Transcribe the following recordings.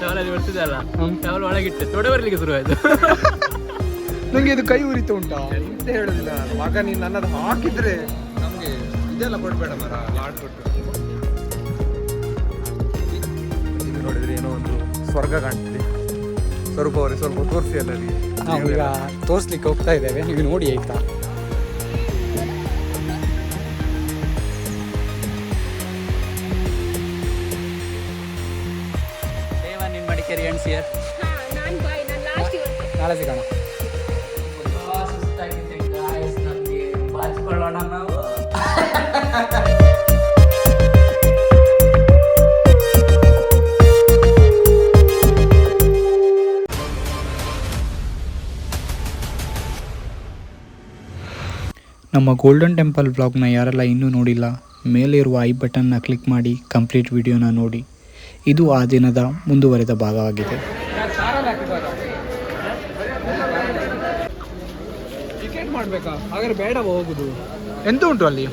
ಟವಲಲ್ಲಿ ಬರ್ತಿದ್ದಲ್ಲ towel ಒಳಗಿಟ್ಟೆ ತೊಡೆ ಬರ್ಲಿಕ್ಕೆ ಶುರು ಆಯ್ತು. ನಂಗೆ ಇದು ಕೈ ಉರಿತು ಉಂಟಾ ಎಂತ ಹೇಳುದಿಲ್ಲ ಮಗ, ನೀನು ನನ್ನದು ಹಾಕಿದ್ರೆ ನಮ್ಗೆ ಇದೆಲ್ಲ ಕೊಡ್ಬೇಡ ಮರ, ಲಾಡ್ ಕೊಟ್ಟು. ಇದು ನೋಡಿದ್ರೆ ಏನೋ ಒಂದು ಸ್ವರ್ಗ ಕಾಣ್ತಿದೆ. ಸ್ವಲ್ಪ ಅವ್ರಿಗೆ ಸ್ವಲ್ಪ ತೋರಿಸಿ ಅಲ್ಲ ಅಲ್ಲಿ. ನಾವು ಈಗ ತೋರಿಸ್ಲಿಕ್ಕೆ ಹೋಗ್ತಾ ಇದ್ದೇವೆ, ನೀವು ನೋಡಿ ಆಯ್ತಾ. ಮಡಿಕೇರಿ ಎಂಡ್ ಸಿಯರ್ ನಾಳೆ ಸಿಗೋಣ. ಬಾಚಿಕೊಳ್ಳೋಣ ನಾವು. ನಮ್ಮ ಗೋಲ್ಡನ್ ಟೆಂಪಲ್ ವ್ಲಾಗ್ನ ಯಾರೆಲ್ಲ ಇನ್ನೂ ನೋಡಿಲ್ಲ, ಮೇಲೆ ಇರುವ ಐ ಬಟನ್ನ ಕ್ಲಿಕ್ ಮಾಡಿ ಕಂಪ್ಲೀಟ್ ವಿಡಿಯೋನ ನೋಡಿ. ಇದು ಆ ದಿನದ ಮುಂದುವರೆದ ಭಾಗವಾಗಿದೆ. ಟಿಕೆಟ್ ಮಾಡ್ಬೇಕಾ? ಹಾಗಾದ್ರೆ ಬೇಡ ಹೋಗುದು. ಎಂತ ಉಂಟು ಅಲ್ಲಿ?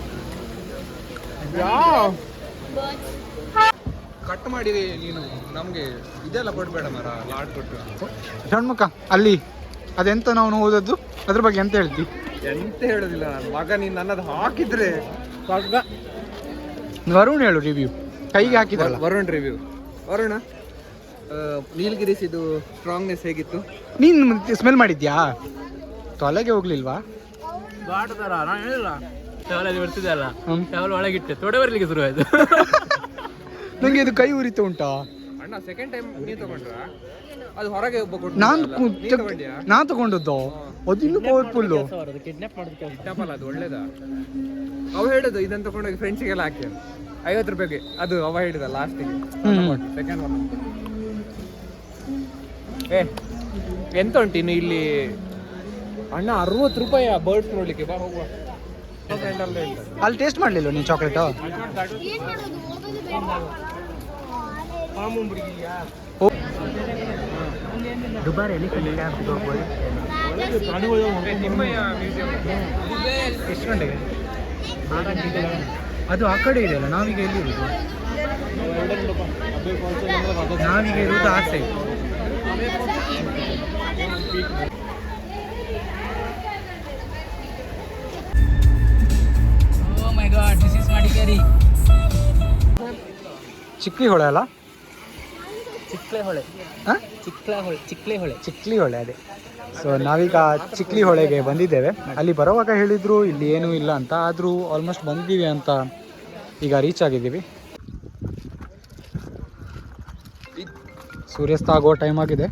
ಕಟ್ ಮಾಡಿ ನೀನು ನಮ್ಗೆ ಇದೆಲ್ಲ ಕೊಡ್ಬೇಡ ಮರ, ಲಾಡ್ ಕೊಟ್ಟು. ಷಣ್ಮುಖ ಅಲ್ಲಿ ಅದೆಂತ ನಾವು ಓದದ್ದು, ಅದ್ರ ಬಗ್ಗೆ ಎಂತ ಹೇಳ್ತಿ? ಎಂತ ಹೇಳುದಿಲ್ಲ ಮಗ, ನೀನು ನನ್ನದು ಹಾಕಿದ್ರೆ ಸ್ವರ್ಗ. ವರುಣ್ ಹೇಳು ರಿವ್ಯೂ, ಕೈಗೆ ಹಾಕಿದಲ್ಲ. ವರುಣ್ ರಿವ್ಯೂ. ವರುಣ, ನೀಲಗಿರೀಸ್ ಇದು ಸ್ಟ್ರಾಂಗ್ನೆಸ್ ಹೇಗಿತ್ತು? ನೀನು ಸ್ಮೆಲ್ ಮಾಡಿದ್ಯಾ? ತೊಲೆಗೆ ಹೋಗ್ಲಿಲ್ವಾ? ಘಾಟ್ ತರ ನಾನು ಹೇಳಿಲ್ಲ, ಟವಲಲ್ಲಿ ಬರ್ತಿದ್ದಲ್ಲ ಟವಲ್ ಒಳಗಿಟ್ಟೆ ತೊಡೆ ಬರ್ಲಿಕ್ಕೆ ಶುರು ಆಯ್ತು. ನಂಗೆ ಇದು ಕೈ ಉರಿತು ಉಂಟಾ? ಅಣ್ಣ ಸೆಕೆಂಡ್ ಟೈಮ್ ನೀನು ತಗೊಂಡ್ರ? ಅದು ಹೊರಗೆ ಒಬ್ಬ ಕೊಟ್ಟು ನಾನು ತಗೊಂಡದ್ದು. ಅದು ಇನ್ನೂ ಪವರ್ಫುಲ್. ಕಿಡ್ನಾಪ್ ಮಾಡೋದಕ್ಕೆ ಕಿಡ್ನಾಪ್ ಅದು ಒಳ್ಳೇದಾ? ಅವ ಹೇಳುದು ಇದನ್ನ ತಗೊಂಡೋಗಿ ಫ್ರೆಂಡ್ಸಿಗೆಲ್ಲ ಹಾಕಿ 50 ರೂಪಾಯಿಗೆ. ಅದು ಅವ ಹೇಳಿದ ಲಾಸ್ಟಿಗೆ ಸೆಕೆಂಡ್ ಒನ್. ಎಂತ ಉಂಟು ಇನ್ನು ಇಲ್ಲಿ ಅಣ್ಣ? 60 ರೂಪಾಯಿ ಬರ್ಡ್ಸ್ ನೋಡ್ಲಿಕ್ಕೆ. ಬಾ ಹೋಗುವ. ಅಲ್ಲಿ ಟೇಸ್ಟ್ ಮಾಡ್ಲಿಲ್ಲ ನೀನು ಚಾಕ್ಲೇಟ್? ದುಬಾರಿಯಲ್ಲಿ ಎಷ್ಟು ಗಂಟೆಗೆ? ಅದು ಆ ಕಡೆ ಇದೆಯಲ್ಲ, ನಾವೀಗ ಎಲ್ಲಿ ಇರುವುದು? ನಾವೀಗ ಇರುವುದು ಆ side. Oh my god, this is Madikeri. Chiklihole ಅಲ್ಲ? ಚಿಕ್ಲೆ ಹೊಳೆ. ಹಾಂ, ಚಿಕ್ಲಿ ಹೊಳೆ ಅದೇ. ಸೊ ನಾವೀಗ ಚಿಕ್ಲಿ ಹೊಳೆಗೆ ಬಂದಿದ್ದೇವೆ. ಅಲ್ಲಿ ಬರುವಾಗ ಹೇಳಿದ್ರು ಇಲ್ಲಿ ಏನೂ ಇಲ್ಲ ಅಂತ, ಆದರೂ ಆಲ್ಮೋಸ್ಟ್ ಬಂದಿದ್ದೀವಿ ಅಂತ ಈಗ ರೀಚ್ ಆಗಿದ್ದೀವಿ. ಸೂರ್ಯಾಸ್ತ ಆಗೋ ಟೈಮ್ ಆಗಿದೆ,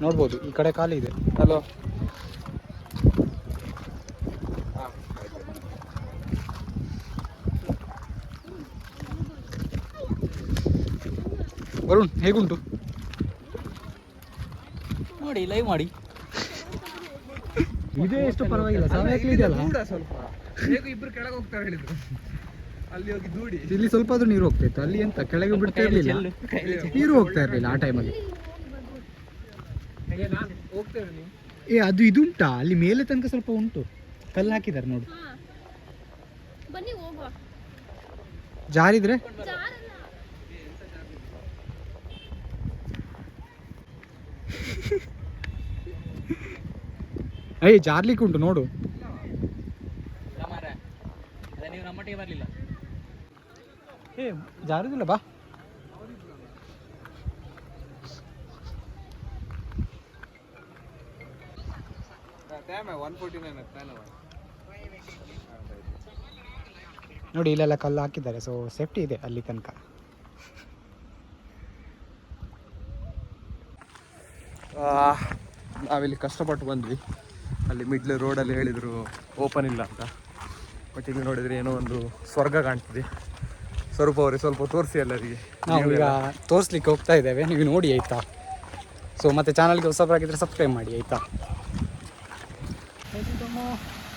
ನೋಡ್ಬೋದು ಈ ಕಡೆ ಖಾಲಿ ಇದೆ. ಹಲೋ, ವರುಣ್ ಹೇಗುಂಟು ನೋಡಿ, ಲೈವ್ ಮಾಡಿ. ಇದೇ ಎಷ್ಟು ಪರವಾಗಿಲ್ಲ, ಸಾವಯವ ಇದೆಯಲ್ಲ. ಸ್ವಲ್ಪ ಹೇಗೂ ಇಬ್ರು ಕೆಳಗೆ ಹೋಗ್ತಾರೆ ಹೇಳಿದ್ರು, ಅಲ್ಲಿ ಹೋಗಿ ದೂಡಿ. ಇಲ್ಲಿ ಸ್ವಲ್ಪ ಆದ್ರೂ ನೀರು ಹೋಗ್ತಾ ಇತ್ತು, ಅಲ್ಲಿ ಎಂತ ಕೆಳಗೆ ಬಿಡ್ತಾ ಇರಲಿಲ್ಲ, ನೀರು ಹೋಗ್ತಾ ಇರಲಿಲ್ಲ ಆ ಟೈಮಲ್ಲಿ. ಹೋಗ್ತೇವೆ ನೀವು? ಅದು ಇದುಂಟಾ ಅಲ್ಲಿ ಮೇಲೆ ತನಕ ಸ್ವಲ್ಪ ಉಂಟು, ಕಲ್ಲು ಹಾಕಿದ್ದಾರೆ ನೋಡು. ಬನ್ನಿ ಹೋಗುವ. ಜಾರಿದ್ರೆ ಜಾರ್ಲಿಕ್ಕೆ ಉಂಟು ನೋಡು. ನೀವು ನಮ್ಮೊಟ್ಟಿಗೆ ಬರಲಿಲ್ಲ. ಜಾರುದಿಲ್ಲ, ಬಾ. ನೋಡಿ ಇಲ್ಲೆಲ್ಲ ಕಲ್ಲು ಹಾಕಿದ್ದಾರೆ, ಸೊ ಸೇಫ್ಟಿ ಇದೆ ಅಲ್ಲಿ ತನಕ. ನಾವಿಲ್ಲಿ ಕಷ್ಟಪಟ್ಟು ಬಂದ್ವಿ. ಅಲ್ಲಿ ಮಿಡ್ಲ್ ರೋಡಲ್ಲಿ ಹೇಳಿದರು ಓಪನ್ ಇಲ್ಲ ಅಂತ, ಬಟ್ ಇಲ್ಲಿ ನೋಡಿದರೆ ಏನೋ ಒಂದು ಸ್ವರ್ಗ ಕಾಣ್ತಿದೆ. ಸ್ವಲ್ಪ ಅವ್ರಿಗೆ ಸ್ವಲ್ಪ ತೋರಿಸಿ ಎಲ್ಲರಿಗೆ. ನಾವು ಈಗ ತೋರಿಸ್ಲಿಕ್ಕೆ ಹೋಗ್ತಾ ಇದ್ದೇವೆ, ನೀವು ನೋಡಿ ಆಯಿತಾ. ಸೊ ಮತ್ತು ಚಾನಲ್ಗೆ ಹೊಸಬರಾಗಿದ್ದರೆ ಸಬ್ಸ್ಕ್ರೈಬ್ ಮಾಡಿ ಆಯಿತಾ.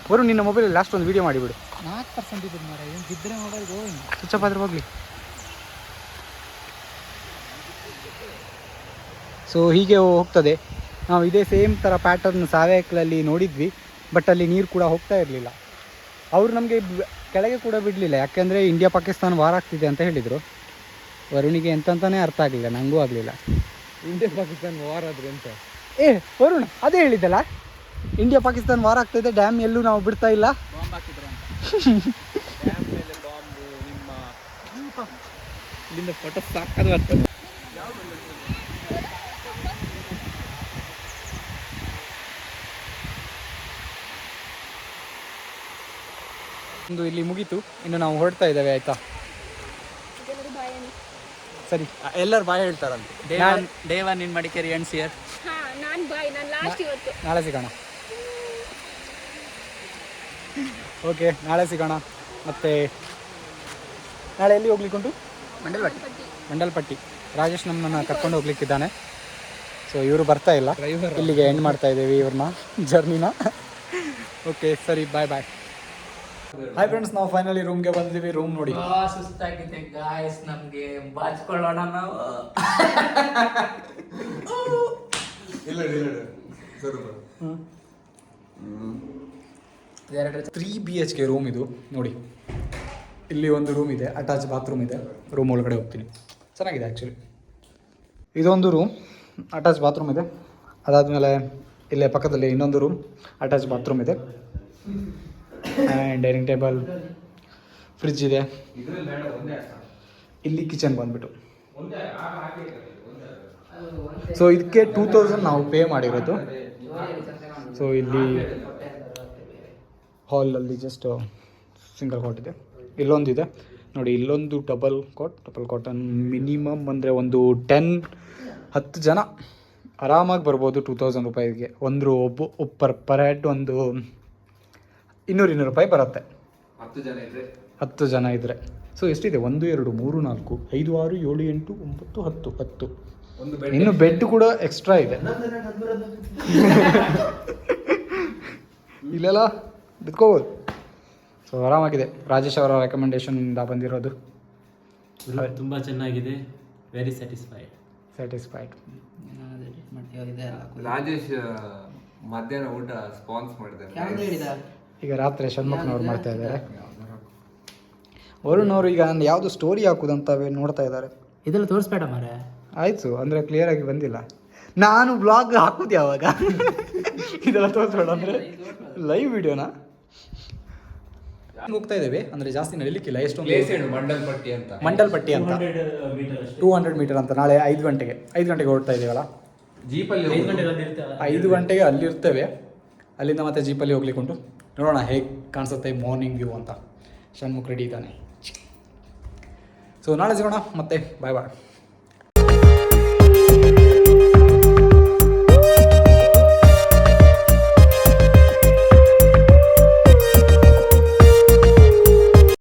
ಬರು ನಿನ್ನ ಮೊಬೈಲಲ್ಲಿ ಲಾಸ್ಟ್ ಒಂದು ವೀಡಿಯೋ ಮಾಡಿಬಿಡು. 4% ಇದೆ ಮಾರ, ಏನು ಬಿದ್ದರೆ ಮೊಬೈಲ್ ಗೋವಿಂದ ಸ್ವಿಚ್ ಆಫ್ ಆದ್ರೆ ಹೋಗಲಿ. ಸೊ ಹೀಗೆ ಹೋಗ್ತದೆ. ನಾವು ಇದೇ ಸೇಮ್ ಥರ ಪ್ಯಾಟರ್ನ್ ಸಾವಯಕ್ಲಲ್ಲಿ ನೋಡಿದ್ವಿ, ಬಟ್ ಅಲ್ಲಿ ನೀರು ಕೂಡ ಹೋಗ್ತಾ ಇರಲಿಲ್ಲ. ಅವರು ನಮಗೆ ಕೆಳಗೆ ಕೂಡ ಬಿಡಲಿಲ್ಲ, ಯಾಕೆಂದರೆ ಇಂಡಿಯಾ ಪಾಕಿಸ್ತಾನ ವಾರ ಆಗ್ತಿದೆ ಅಂತ ಹೇಳಿದರು. ವರುಣಿಗೆ ಎಂತಂತಾನೇ ಅರ್ಥ ಆಗಲಿಲ್ಲ, ನನಗೂ ಆಗಲಿಲ್ಲ. ಇಂಡಿಯಾ ಪಾಕಿಸ್ತಾನ ವಾರ ಆದ್ರೆ ಅಂತ. ಏ ವರುಣ್ ಅದೇ ಹೇಳಿದ್ದಲ್ಲ, ಇಂಡಿಯಾ ಪಾಕಿಸ್ತಾನ ವಾರ ಆಗ್ತಾಯಿದೆ, ಡ್ಯಾಮ್ ಎಲ್ಲೂ ನಾವು ಬಿಡ್ತಾ ಇಲ್ಲ. ಬಾಂಬ್ ಹಾಕಿದ್ರು ಅಂತ. ಡ್ಯಾಮ್ ಮೇಲೆ ಬಾಂಬು ನಿಮ್ಮ ಇಲ್ಲಿಂದ ಫೋಟೋ ಸಾಕಾದ ಬರ್ತದೆ. ಒಂದು ಇಲ್ಲಿ ಮುಗೀತು, ಇನ್ನು ನಾವು ಹೊರಡ್ತಾ ಇದ್ದೇವೆ ಆಯ್ತಾ. ಸರಿ, ಎಲ್ಲರೂ ಬಾಯ್ ಹೇಳ್ತಾರಂತೆ. Day one in Madikeri ends here. ಹಾ ನಾನು ಬಾಯ್, ನಾನು ಲಾಸ್ಟ್ ಇವತ್ತು. ನಾಳೆ ಸಿಗೋಣ. ಓಕೆ, ನಾಳೆ ಸಿಗೋಣ. ಮತ್ತು ನಾಳೆ ಎಲ್ಲಿ ಹೋಗ್ಲಿಕ್ಕುಂಟು? ಮಂಡಲ್ಪಟ್ಟಿ. ರಾಜೇಶ್ ನಮ್ಮನ್ನು ಕರ್ಕೊಂಡು ಹೋಗ್ಲಿಕ್ಕಿದ್ದಾನೆ. ಸೊ ಇವರು ಬರ್ತಾ ಇಲ್ಲ, ಇಲ್ಲಿಗೆ ಎಂಡ್ ಮಾಡ್ತಾ ಇದ್ದೀವಿ ಇವ್ರನ್ನ ಜರ್ನಿನ. ಓಕೆ ಸರಿ, ಬಾಯ್ ಬಾಯ್. ಹಾಯ್ ಫ್ರೆಂಡ್ಸ್, ನಾವು ಫೈನಲಿ ರೂಮ್ಗೆ ಬಂದಿದ್ದೀವಿ. ರೂಮ್ ನೋಡಿ, ಸುಸ್ತಾಗಿದೆ ಗಾಯ್ಸ್, ನಮ್ಗೆ ಬಾಚ್ಕೊಳ್ಳೋಣ ನಾವು. ಇಲ್ಲ 3 BHK ರೂಮ್ ಇದು ನೋಡಿ. ಇಲ್ಲಿ ಒಂದು ರೂಮ್ ಇದೆ, ಅಟ್ಯಾಚ್ ಬಾತ್ರೂಮ್ ಇದೆ. ರೂಮ್ ಒಳಗಡೆ ಹೋಗ್ತೀನಿ. ಚೆನ್ನಾಗಿದೆ ಆ್ಯಕ್ಚುಲಿ. ಇದೊಂದು ರೂಮ್, ಅಟ್ಯಾಚ್ ಬಾತ್ರೂಮ್ ಇದೆ. ಅದಾದಮೇಲೆ ಇಲ್ಲೇ ಪಕ್ಕದಲ್ಲಿ ಇನ್ನೊಂದು ರೂಮ್, ಅಟ್ಯಾಚ್ ಬಾತ್ರೂಮ್ ಇದೆ. ಆ್ಯಂಡ್ ಡೈನಿಂಗ್ ಟೇಬಲ್, ಫ್ರಿಡ್ಜ್ ಇದೆ. ಇಲ್ಲಿ ಕಿಚನ್ ಬಂದ್ಬಿಟ್ಟು. ಸೊ ಇದಕ್ಕೆ 2000 ನಾವು ಪೇ ಮಾಡಿರೋದು. ಸೊ ಇಲ್ಲಿ ಹಾಲಲ್ಲಿ ಜಸ್ಟ್ ಸಿಂಗಲ್ ಕಾಟ್ ಇದೆ. ಇಲ್ಲೊಂದಿದೆ ನೋಡಿ, ಇಲ್ಲೊಂದು ಡಬಲ್ ಕಾಟ್ ಮಿನಿಮಮ್ ಅಂದರೆ ಒಂದು 10 ಜನ ಆರಾಮಾಗಿ ಬರ್ಬೋದು 2000 ರೂಪಾಯಿಗೆ. ಪರ್ ಹೆಡ್ ಒಂದು 200 ರೂಪಾಯಿ ಬರುತ್ತೆ 10 ಜನ ಇದ್ದರೆ. ಸೊ ಎಷ್ಟಿದೆ? 1 2 3 4 5 6 7 8 9 10 ಇನ್ನು ಬೆಡ್ ಕೂಡ ಎಕ್ಸ್ಟ್ರಾ ಇದೆ. ಇಲ್ಲೆಲ್ಲ ಬಿತ್ಕೋಬೋದು. ಸೊ ಆರಾಮಾಗಿದೆ. ರಾಜೇಶ್ ಅವರ ರೆಕಮೆಂಡೇಶನಿಂದ ಬಂದಿರೋದು. ತುಂಬ ಚೆನ್ನಾಗಿದೆ. Very satisfied. ರಾಜೇಶ್ ಮಧ್ಯಾಹ್ನ ಊಟ ಸ್ಪಾನ್ಸ್ ಮಾಡಿದ್ದಾರೆ. ಈಗ ರಾತ್ರಿ ಷಣ್ಮುಖನವ್ರು ಮಾಡ್ತಾ ಇದ್ದಾರೆ. ವರುಣ್ ಅವರು ಈಗ ನಾನು ಯಾವುದು ಸ್ಟೋರಿ ಹಾಕುದಂತ ನೋಡ್ತಾ ಇದ್ದಾರೆ. ಇದೆಲ್ಲ ತೋರಿಸ್ಬೇಡ ಮಾರೆ. ಆಯಿತು ಅಂದರೆ ಕ್ಲಿಯರಾಗಿ ಬಂದಿಲ್ಲ. ನಾನು ಬ್ಲಾಗ್ ಹಾಕುದು ಯಾವಾಗ? ಇದೆಲ್ಲ ತೋರಿಸ್ಬೇಡ ಅಂದರೆ ಲೈವ್ ವಿಡಿಯೋನಾ ಹೋಗ್ತಾ ಇದ್ದೇವೆ. ಅಂದರೆ ಜಾಸ್ತಿ ನಡೀಲಿಕ್ಕಿಲ್ಲ. ಎಷ್ಟೊಂದು ಮಂಡಲ್ಪಟ್ಟಿ ಅಂತ 200 ಮೀಟರ್ ಅಂತ. ನಾಳೆ 5 ಗಂಟೆಗೆ ಹೊರಡ್ತಾ ಇದ್ದೀವಲ್ಲ, ಜೀಪಲ್ಲಿ 5 ಗಂಟೆಗೆ ಅಲ್ಲಿರ್ತೇವೆ. ಅಲ್ಲಿಂದ ಮತ್ತೆ ಜೀಪಲ್ಲಿ ಹೋಗ್ಲಿಕ್ಕೆ ಉಂಟು. ನೋಡೋಣ ಹೇಗೆ ಕಾಣಿಸುತ್ತೆ ಮಾರ್ನಿಂಗ್ ವ್ಯೂ ಅಂತ. ಷಣ್ಮುಖ್ ರೆಡಿ ಇದ್ದಾನೆ. ಸೊ ನಾಳೆ ಸಿಗೋಣ ಮತ್ತೆ. ಬಾಯ್ ಬಾಯ್.